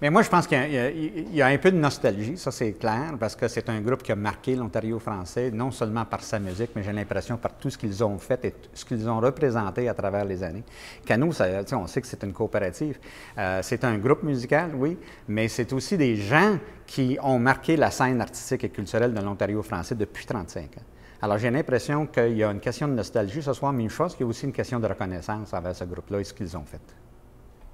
Mais moi, je pense qu'il y a un peu de nostalgie, ça c'est clair, parce que c'est un groupe qui a marqué l'Ontario français, non seulement par sa musique, mais j'ai l'impression par tout ce qu'ils ont fait et ce qu'ils ont représenté à travers les années. Cano, on sait que c'est une coopérative. C'est un groupe musical, oui, mais c'est aussi des gens qui ont marqué la scène artistique et culturelle de l'Ontario français depuis 35 ans. Alors, j'ai l'impression qu'il y a une question de nostalgie ce soir, mais une chose, qu'il y a aussi une question de reconnaissance envers ce groupe-là et ce qu'ils ont fait.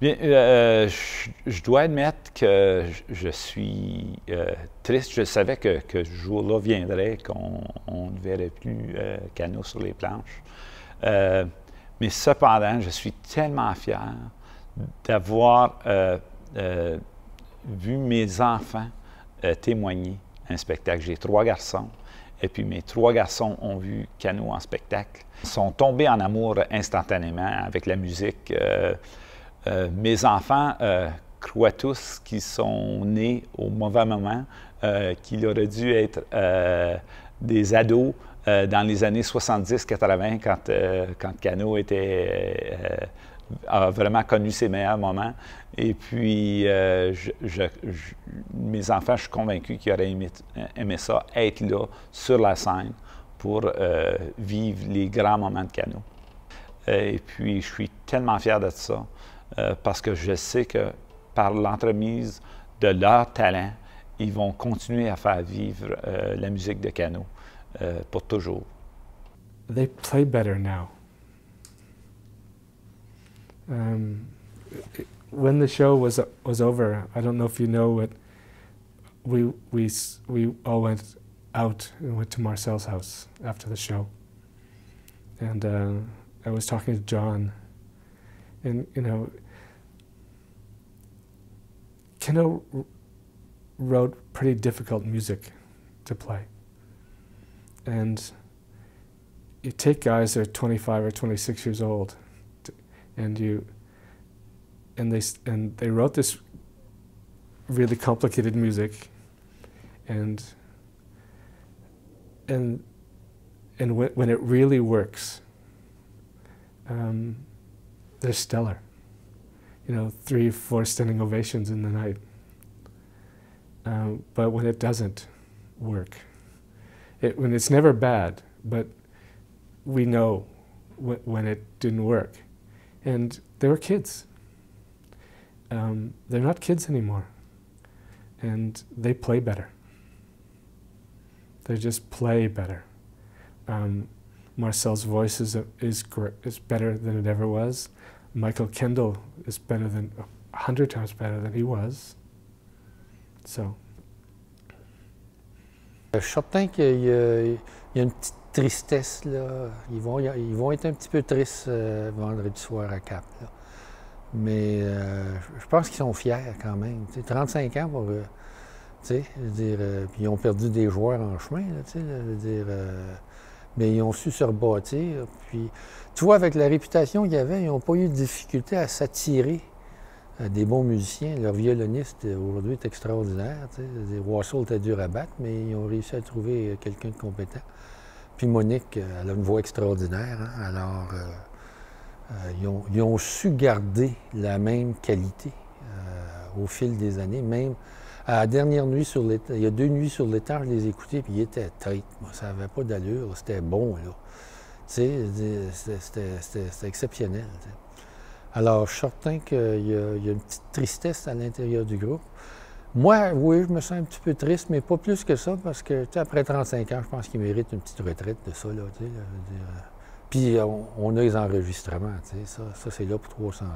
Bien, je dois admettre que je suis triste. Je savais que ce jour-là viendrait, qu'on ne verrait plus Cano sur les planches. Mais cependant, je suis tellement fier d'avoir vu mes enfants témoigner un spectacle. J'ai 3 garçons. Et puis mes 3 garçons ont vu Cano en spectacle. Ils sont tombés en amour instantanément avec la musique. Mes enfants croient tous qu'ils sont nés au mauvais moment, qu'ils auraient dû être des ados dans les années 70-80 quand Cano a vraiment connu ses meilleurs moments. Et puis, mes enfants, je suis convaincu qu'ils auraient aimé ça, être là, sur la scène, pour vivre les grands moments de Cano. Et puis, je suis tellement fier de ça, parce que je sais que par l'entremise de leur talent, ils vont continuer à faire vivre la musique de Cano pour toujours. They play better now. When the show was over, I don't know if you know it. We all went out and went to Marcel's house after the show, and I was talking to John, and you know, Cano wrote pretty difficult music to play, and you take guys that are 25 or 26 years old, and they wrote this really complicated music, and when it really works, they're stellar. You know, 3 or 4 standing ovations in the night. But when it doesn't work, when it's never bad, but we know when it didn't work. And they were kids. They're not kids anymore. And they play better. They just play better. Marcel's voice is better than it ever was. Michael Kendall is better than 100 times better than he was. So. Je suis certain qu'il y a une petite tristesse, là. Ils vont être un petit peu tristes vendredi soir à Cap, là. Mais je pense qu'ils sont fiers quand même. T'sais, 35 ans pour... puis ils ont perdu des joueurs en chemin, là, mais ils ont su se rebâtir. Puis, tu vois, avec la réputation qu'ils avaient, ils n'ont pas eu de difficulté à s'attirer des bons musiciens. Leur violoniste, aujourd'hui, est extraordinaire. Wassel était dur à battre, mais ils ont réussi à trouver quelqu'un de compétent. Puis Monique, elle a une voix extraordinaire. Hein? Alors, ils ont su garder la même qualité au fil des années. Même à la dernière nuit sur l'étang, il y a 2 nuits sur l'étang, je les écoutais, puis ils étaient tight. Moi, ça n'avait pas d'allure, c'était bon, là. C'était exceptionnel. T'sais. Alors, je suis certain qu'il y a une petite tristesse à l'intérieur du groupe. Moi, oui, je me sens un petit peu triste, mais pas plus que ça, parce que, après 35 ans, je pense qu'ils méritent une petite retraite de ça, là, puis on a les enregistrements, ça c'est là pour 300 ans,